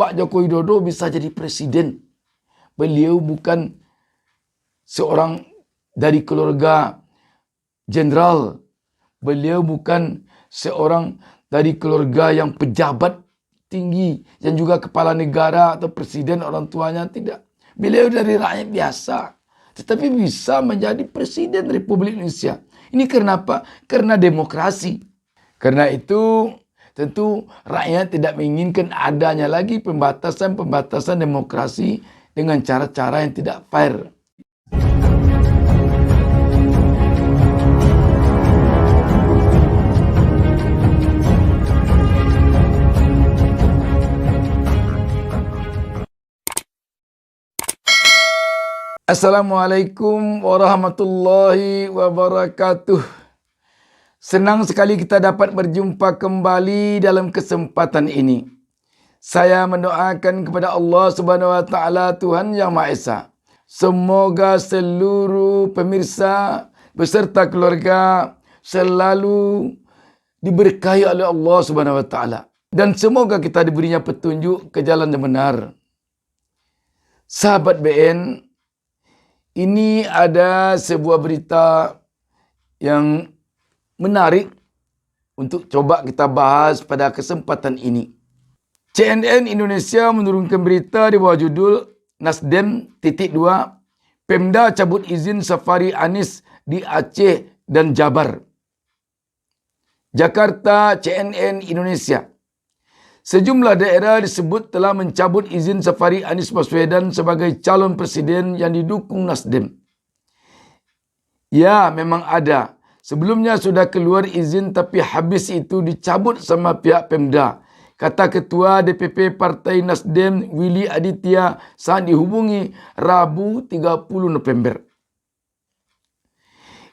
Pak Joko Widodo bisa jadi presiden. Beliau bukan seorang dari keluarga jenderal. Beliau bukan seorang dari keluarga yang pejabat tinggi dan juga kepala negara atau presiden orang tuanya, tidak. Beliau dari rakyat biasa, tetapi bisa menjadi presiden Republik Indonesia. Ini kenapa? Karena demokrasi. Karena itu tentu rakyat tidak menginginkan adanya lagi pembatasan-pembatasan demokrasi dengan cara-cara yang tidak fair. Assalamualaikum warahmatullahi wabarakatuh. Senang sekali kita dapat berjumpa kembali dalam kesempatan ini. Saya mendoakan kepada Allah Subhanahu wa taala, Tuhan Yang Maha Esa, semoga seluruh pemirsa beserta keluarga selalu diberkahi oleh Allah Subhanahu wa taala, dan semoga kita diberinya petunjuk ke jalan yang benar. Sahabat BN, ini ada sebuah berita yang menarik untuk coba kita bahas pada kesempatan ini. CNN Indonesia menurunkan berita di bawah judul Nasdem .2 Pemda cabut izin safari Anies di Aceh dan Jabar. Jakarta, CNN Indonesia. Sejumlah daerah disebut telah mencabut izin safari Anies Baswedan sebagai calon presiden yang didukung Nasdem. Ya, memang ada. Sebelumnya sudah keluar izin tapi habis itu dicabut sama pihak Pemda, kata Ketua DPP Partai Nasdem Willy Aditya saat dihubungi Rabu 30 November.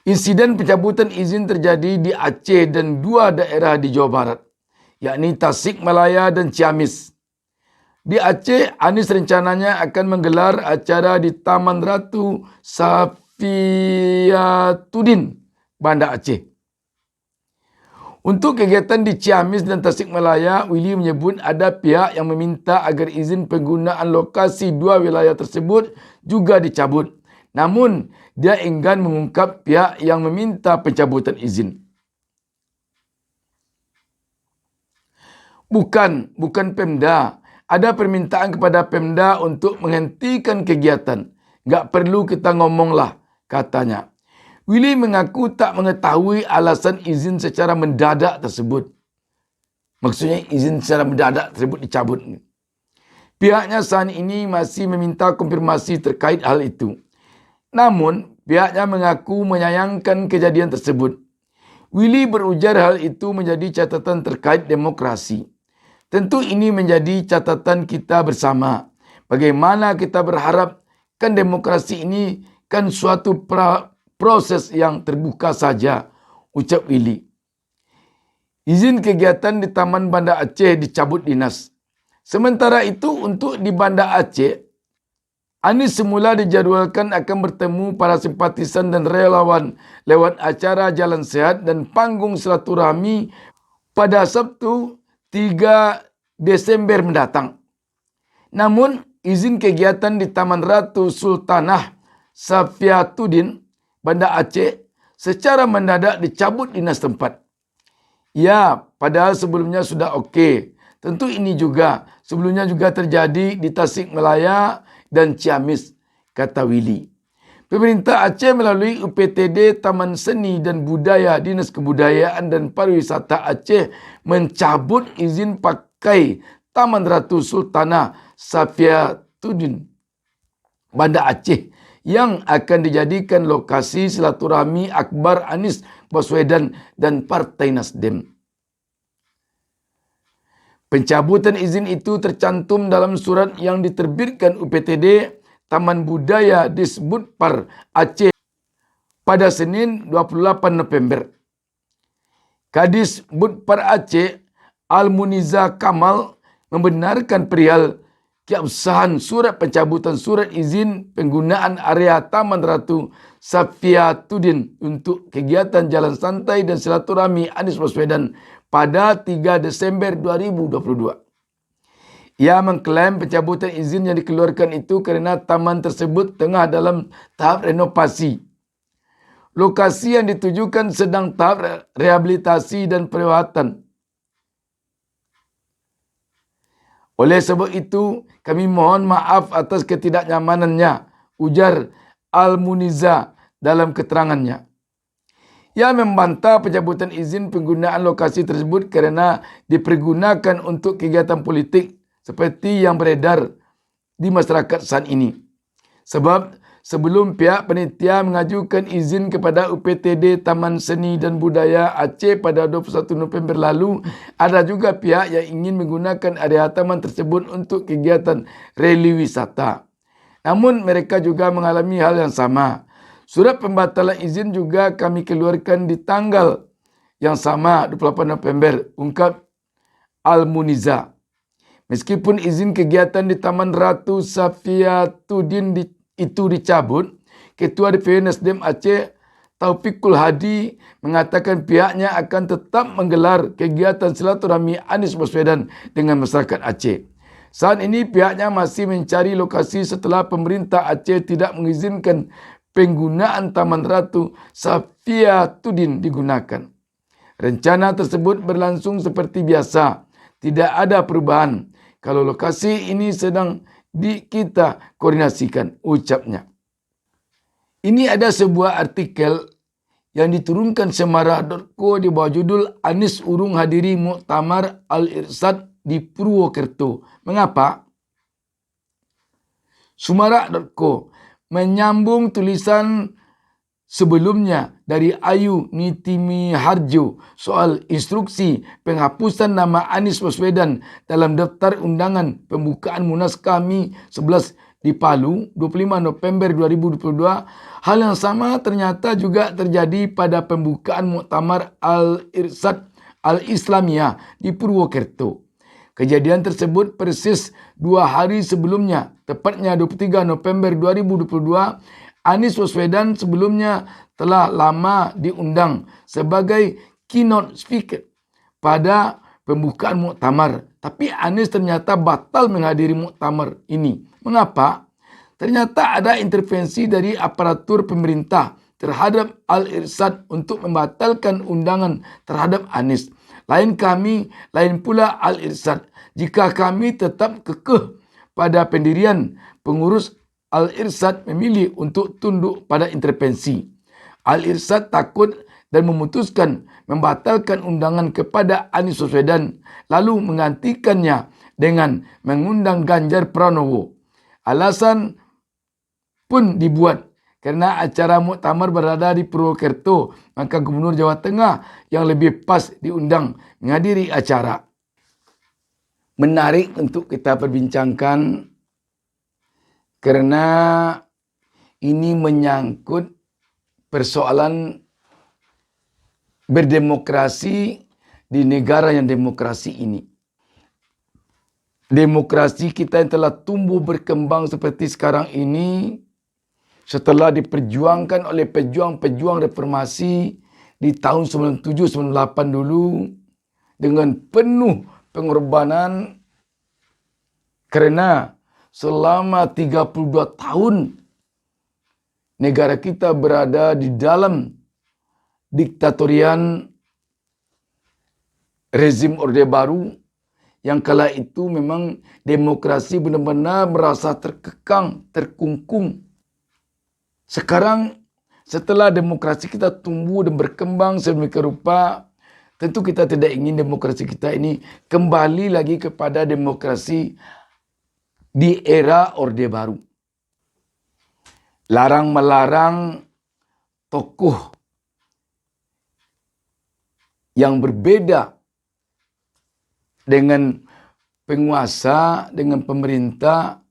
Insiden pencabutan izin terjadi di Aceh dan dua daerah di Jawa Barat, yakni Tasikmalaya dan Ciamis. Di Aceh, Anies rencananya akan menggelar acara di Taman Ratu Safiatuddin, Banda Aceh. Untuk kegiatan di Ciamis dan Tasikmalaya, Willy menyebut ada pihak yang meminta agar izin penggunaan lokasi dua wilayah tersebut juga dicabut. Namun, dia enggan mengungkap pihak yang meminta pencabutan izin. Bukan Pemda. Ada permintaan kepada Pemda untuk menghentikan kegiatan. Nggak perlu kita ngomonglah, katanya. Willy mengaku tak mengetahui alasan izin secara mendadak tersebut. Maksudnya izin secara mendadak tersebut dicabut. Pihaknya saat ini masih meminta konfirmasi terkait hal itu. Namun, pihaknya mengaku menyayangkan kejadian tersebut. Willy berujar hal itu menjadi catatan terkait demokrasi. Tentu ini menjadi catatan kita bersama. Bagaimana kita berharap kan demokrasi ini kan suatu proses yang terbuka saja, ucap Willy. Izin kegiatan di Taman Banda Aceh dicabut dinas. Sementara itu untuk di Banda Aceh, Anies semula dijadwalkan akan bertemu para simpatisan dan relawan lewat acara Jalan Sehat dan panggung silaturahmi pada Sabtu 3 Desember mendatang. Namun, izin kegiatan di Taman Ratu Sultanah Safiatuddin, Banda Aceh, secara mendadak dicabut dinas tempat. Ya, padahal sebelumnya sudah oke. Tentu ini juga sebelumnya juga terjadi di Tasikmalaya dan Ciamis, kata Willy. Pemerintah Aceh melalui UPTD Taman Seni dan Budaya Dinas Kebudayaan dan Pariwisata Aceh mencabut izin pakai Taman Ratu Sultanah Safiatuddin, Banda Aceh, yang akan dijadikan lokasi silaturahmi akbar Anies Baswedan dan Partai Nasdem. Pencabutan izin itu tercantum dalam surat yang diterbitkan UPTD Taman Budaya Disbudpar Aceh pada Senin 28 November. Kadis Budpar Aceh Al-Muniza Kamal membenarkan perihal keabsahan surat pencabutan surat izin penggunaan area Taman Ratu Safiatuddin untuk kegiatan jalan santai dan silaturahmi Anies Baswedan pada 3 Desember 2022. Ia mengklaim pencabutan izin yang dikeluarkan itu kerana taman tersebut tengah dalam tahap renovasi. Lokasi yang ditujukan sedang tahap rehabilitasi dan perawatan. Oleh sebab itu, kami mohon maaf atas ketidaknyamanannya, ujar Al-Muniza dalam keterangannya. Ia membantah pencabutan izin penggunaan lokasi tersebut kerana dipergunakan untuk kegiatan politik seperti yang beredar di masyarakat saat ini. Sebab sebelum pihak panitia mengajukan izin kepada UPTD Taman Seni dan Budaya Aceh pada 21 November lalu, ada juga pihak yang ingin menggunakan area taman tersebut untuk kegiatan reli wisata. Namun mereka juga mengalami hal yang sama. Surat pembatalan izin juga kami keluarkan di tanggal yang sama 28 November, ungkap Al-Muniza. Meskipun izin kegiatan di Taman Ratu Safiatuddin itu dicabut, Ketua DPP Nasdem Aceh Taufikul Hadi mengatakan pihaknya akan tetap menggelar kegiatan silaturahmi Anies Baswedan dengan masyarakat Aceh. Saat ini pihaknya masih mencari lokasi setelah pemerintah Aceh tidak mengizinkan penggunaan Taman Ratu Safiatuddin digunakan. Rencana tersebut berlangsung seperti biasa, tidak ada perubahan. Kalau lokasi ini sedang kita koordinasikan, ucapnya. Ini ada sebuah artikel yang diturunkan Semarang.co di bawah judul Anies urung hadiri Muktamar Al-Irsyad di Purwokerto. Mengapa? Semarang.co menyambung tulisan sebelumnya dari Ayu Nitimi Harjo soal instruksi penghapusan nama Anies Baswedan dalam daftar undangan pembukaan Munas Kami 11 di Palu 25 November 2022. Hal yang sama ternyata juga terjadi pada pembukaan Muktamar Al-Irsyad Al-Islamiyah di Purwokerto. Kejadian tersebut persis 2 hari sebelumnya, tepatnya 23 November 2022, Anies Baswedan sebelumnya telah lama diundang sebagai keynote speaker pada pembukaan muktamar. Tapi Anies ternyata batal menghadiri muktamar ini. Mengapa? Ternyata ada intervensi dari aparatur pemerintah terhadap Al-Irsyad untuk membatalkan undangan terhadap Anies. Lain kami, lain pula Al-Irsyad. Jika kami tetap kekeh pada pendirian, pengurus Al-Irsyad memilih untuk tunduk pada intervensi. Al-Irsyad takut dan memutuskan membatalkan undangan kepada Anies Baswedan, lalu menggantikannya dengan mengundang Ganjar Pranowo. Alasan pun dibuat kerana acara muktamar berada di Purwokerto, maka Gubernur Jawa Tengah yang lebih pas diundang menghadiri acara. Menarik untuk kita perbincangkan kerana ini menyangkut persoalan berdemokrasi di negara yang demokrasi ini. Demokrasi kita yang telah tumbuh berkembang seperti sekarang ini setelah diperjuangkan oleh pejuang-pejuang reformasi di tahun 97-98 dulu dengan penuh pengorbanan kerana selama 32 tahun negara kita berada di dalam diktatorian rezim Orde Baru yang kala itu memang demokrasi benar-benar merasa terkekang, terkungkung. Sekarang setelah demokrasi kita tumbuh dan berkembang sedemikian rupa, tentu kita tidak ingin demokrasi kita ini kembali lagi kepada demokrasi di era Orde Baru. Larang-melarang tokoh yang berbeda dengan penguasa, dengan pemerintah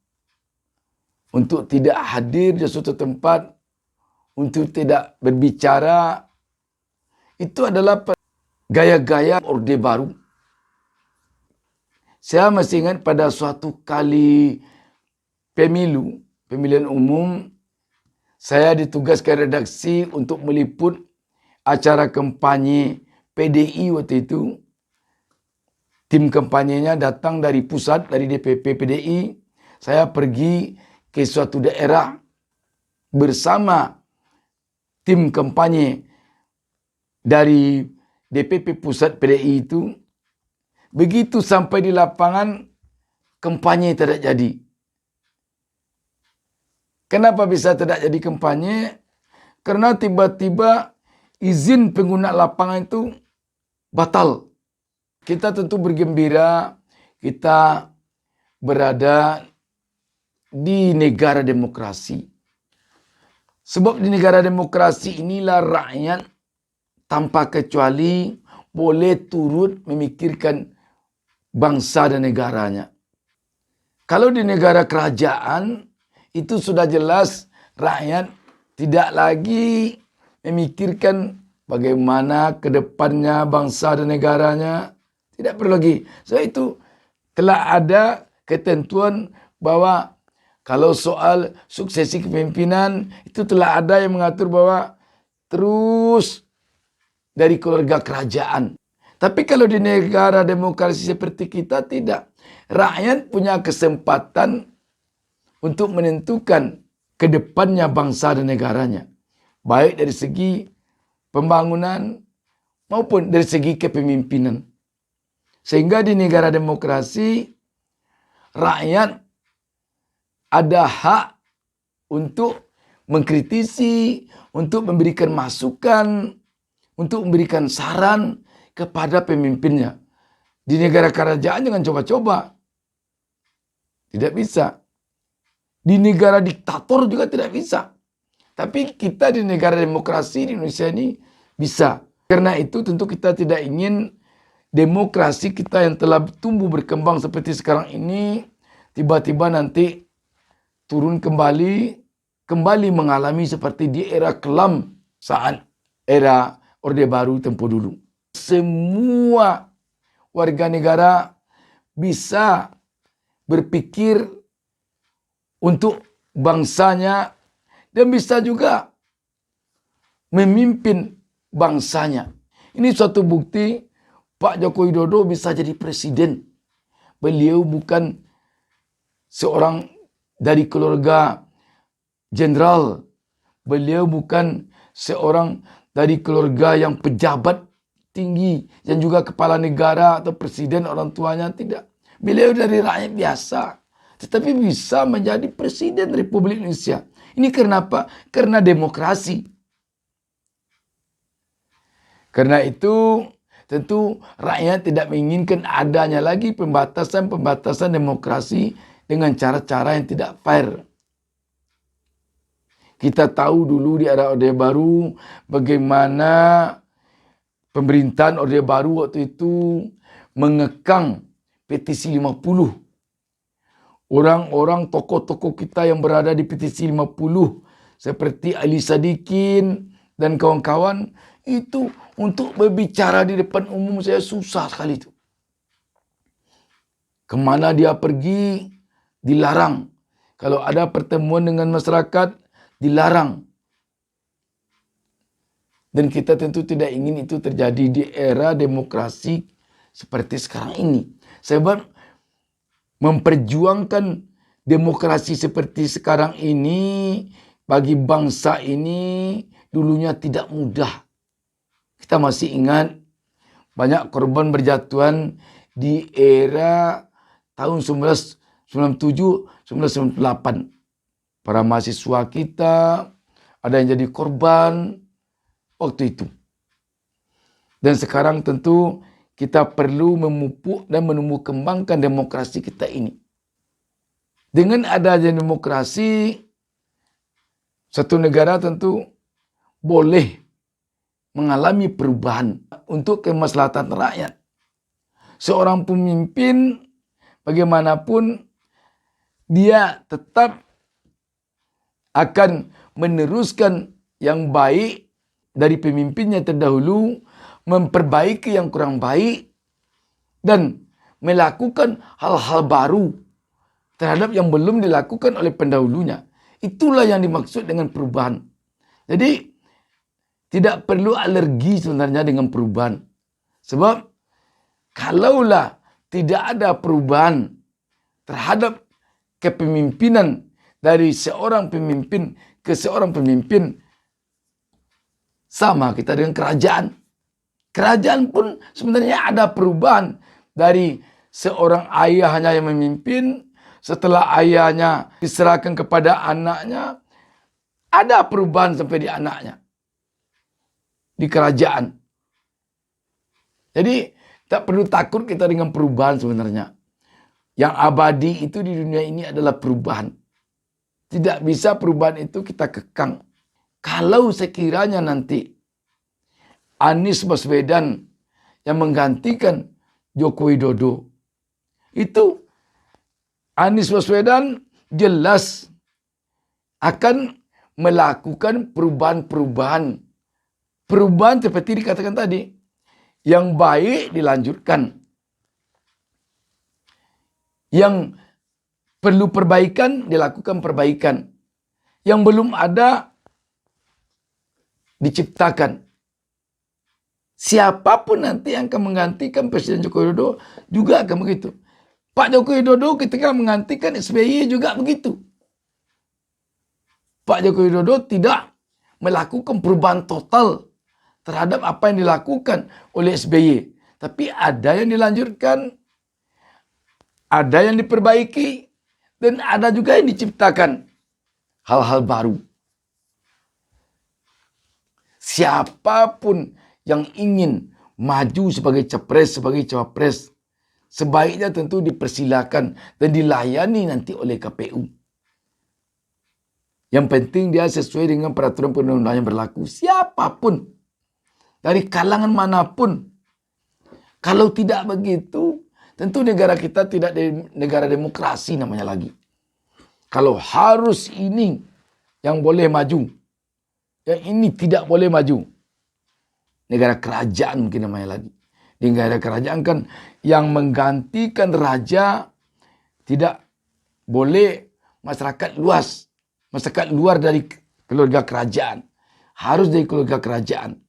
untuk tidak hadir di suatu tempat, untuk tidak berbicara. Itu adalah gaya-gaya Orde Baru. Saya masih ingat pada suatu kali pemilihan umum, saya ditugaskan redaksi untuk meliput acara kampanye PDI waktu itu. Tim kampanyenya datang dari pusat, dari DPP PDI. Saya pergi ke suatu daerah bersama tim kampanye dari DPP pusat PDI itu. Begitu sampai di lapangan, kampanye tidak jadi. Kenapa bisa tidak jadi kampanye? Karena tiba-tiba izin pengguna lapangan itu batal. Kita tentu bergembira, kita berada di negara demokrasi. Sebab di negara demokrasi inilah rakyat tanpa kecuali boleh turut memikirkan bangsa dan negaranya. Kalau di negara kerajaan, itu sudah jelas rakyat tidak lagi memikirkan bagaimana ke depannya bangsa dan negaranya. Tidak perlu lagi. Sebab itu telah ada ketentuan bahwa kalau soal suksesi kepemimpinan, itu telah ada yang mengatur bahwa terus dari keluarga kerajaan. Tapi kalau di negara demokrasi seperti kita tidak. Rakyat punya kesempatan untuk menentukan ke depannya bangsa dan negaranya. Baik dari segi pembangunan maupun dari segi kepemimpinan. Sehingga di negara demokrasi, rakyat ada hak untuk mengkritisi, untuk memberikan masukan, untuk memberikan saran kepada pemimpinnya. Di negara kerajaan jangan coba-coba. Tidak bisa. Di negara diktator juga tidak bisa. Tapi kita di negara demokrasi di Indonesia ini bisa. Karena itu tentu kita tidak ingin demokrasi kita yang telah tumbuh berkembang seperti sekarang ini tiba-tiba nanti turun kembali mengalami seperti di era kelam saat era Orde Baru tempo dulu. Semua warga negara bisa berpikir untuk bangsanya dan bisa juga memimpin bangsanya. Ini suatu bukti Pak Joko Widodo bisa jadi presiden. Beliau bukan seorang dari keluarga jenderal. Beliau bukan seorang dari keluarga yang pejabat tinggi yang juga kepala negara atau presiden orang tuanya, tidak. Beliau dari rakyat biasa, tetapi bisa menjadi presiden Republik Indonesia. Ini kenapa? Karena demokrasi. Karena itu tentu rakyat tidak menginginkan adanya lagi pembatasan demokrasi dengan cara-cara yang tidak fair. Kita tahu dulu di era Orde Baru bagaimana pemerintahan Orde Baru waktu itu mengekang petisi 50. Orang-orang tokoh-tokoh kita yang berada di petisi 50 seperti Ali Sadikin dan kawan-kawan itu untuk berbicara di depan umum saya susah sekali itu. Kemana dia pergi dilarang. Kalau ada pertemuan dengan masyarakat dilarang. Dan kita tentu tidak ingin itu terjadi di era demokrasi seperti sekarang ini. Sebab memperjuangkan demokrasi seperti sekarang ini bagi bangsa ini dulunya tidak mudah. Kita masih ingat banyak korban berjatuhan di era tahun 1997-1998. Para mahasiswa kita ada yang jadi korban waktu itu. Dan sekarang tentu kita perlu memupuk dan menumbuh kembangkan demokrasi kita ini. Dengan adanya demokrasi, satu negara tentu boleh mengalami perubahan untuk kemaslahatan rakyat. Seorang pemimpin bagaimanapun dia tetap akan meneruskan yang baik dari pemimpinnya terdahulu, memperbaiki yang kurang baik, dan melakukan hal-hal baru terhadap yang belum dilakukan oleh pendahulunya. Itulah yang dimaksud dengan perubahan. Jadi tidak perlu alergi sebenarnya dengan perubahan. Sebab kalaulah tidak ada perubahan terhadap kepemimpinan dari seorang pemimpin ke seorang pemimpin, sama kita dengan kerajaan. Kerajaan pun sebenarnya ada perubahan dari seorang ayah hanya yang memimpin, setelah ayahnya diserahkan kepada anaknya, ada perubahan sampai di anaknya, di kerajaan. Jadi tak perlu takut kita dengan perubahan sebenarnya. Yang abadi itu di dunia ini adalah perubahan. Tidak bisa perubahan itu kita kekang. Kalau sekiranya nanti Anies Baswedan yang menggantikan Joko Widodo, itu Anies Baswedan jelas akan melakukan perubahan-perubahan. Perubahan seperti dikatakan tadi. Yang baik dilanjutkan. Yang perlu perbaikan dilakukan perbaikan. Yang belum ada diciptakan. Siapapun nanti yang akan menggantikan Presiden Joko Widodo juga akan begitu. Pak Joko Widodo ketika menggantikan SBY juga begitu. Pak Joko Widodo tidak melakukan perubahan total terhadap apa yang dilakukan oleh SBY. Tapi ada yang dilanjutkan, ada yang diperbaiki, dan ada juga yang diciptakan hal-hal baru. Siapapun yang ingin maju sebagai capres, sebagai cawapres, sebaiknya tentu dipersilakan dan dilayani nanti oleh KPU. Yang penting dia sesuai dengan peraturan perundang-undangan yang berlaku. Siapapun, dari kalangan manapun. Kalau tidak begitu, tentu negara kita tidak negara demokrasi namanya lagi. Kalau harus ini yang boleh maju, yang ini tidak boleh maju, negara kerajaan mungkin namanya lagi. Di negara kerajaan kan yang menggantikan raja tidak boleh masyarakat luas. Masyarakat luar dari keluarga kerajaan. Harus dari keluarga kerajaan.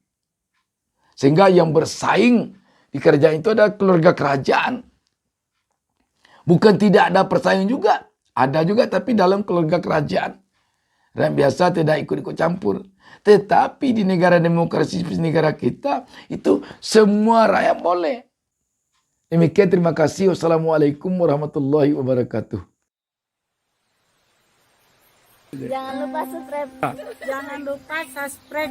Sehingga yang bersaing di kerajaan itu adalah keluarga kerajaan. Bukan tidak ada persaingan juga. Ada juga tapi dalam keluarga kerajaan. Dan biasa tidak ikut-ikut campur. Tetapi di negara demokrasi seperti negara kita, itu semua rakyat boleh. Demikian, terima kasih. Wassalamualaikum warahmatullahi wabarakatuh. Jangan lupa subscribe. Jangan lupa subscribe.